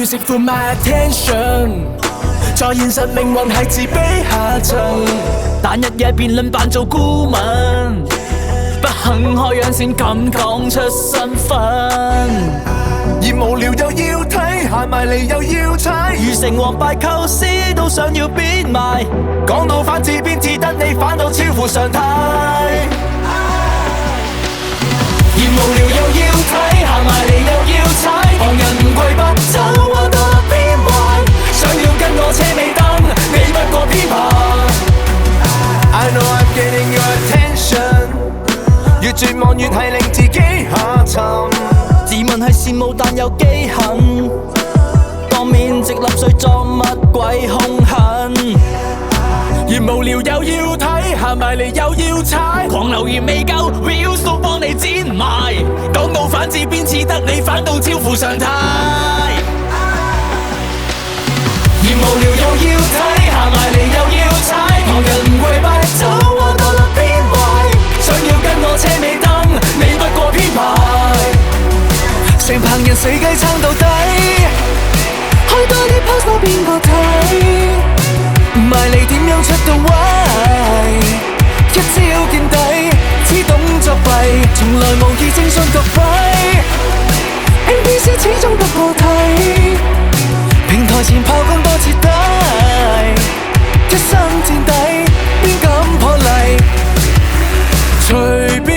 music for my attention， 在現實命運係自卑下層，但日夜辯論扮做顧問，不肯開樣先敢講出身份，而無聊又要睇，行埋嚟又要踩，如成王敗構思都想要變賣，講到反字邊至得你反到超乎常態，而無聊又要睇，行埋嚟又要踩，旁人唔跪不走，我到落邊壞，想要跟我車尾燈，你不過編排。I know I'm getting your attention， 越絕望越係令自己下沉，自問係羨慕但又記恨，當面直立碎作乜鬼兇狠，而無聊又要睇，行埋嚟又要踩，狂留言未夠 ，views 都幫你剪埋，講到反字邊似得你反到超乎常態，而無聊又要睇，行埋嚟又要踩，旁人唔跪拜走，我到落邊壞，想要跟我車尾燈，你不過編排，成棚人死雞撐到底，開多啲 post 都邊個睇？埋嚟點樣出到位？一招見底，只懂作弊，從來無意徵詢各位。NPC 始終不過睇，平台前炮轟多徹底，一身墊底，邊敢破例？隨便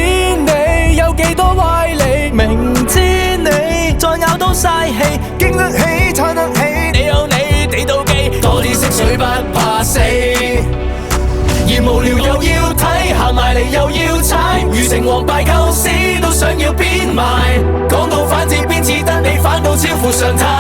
你有幾多歪理，明知你再咬都嘥氣，經得起撐得起，你有你地妒忌，多啲識水不怕死，而無聊又要睇，行埋嚟又要踩，如成王敗構思都想要變賣，講到反字邊似得你反到超乎常態。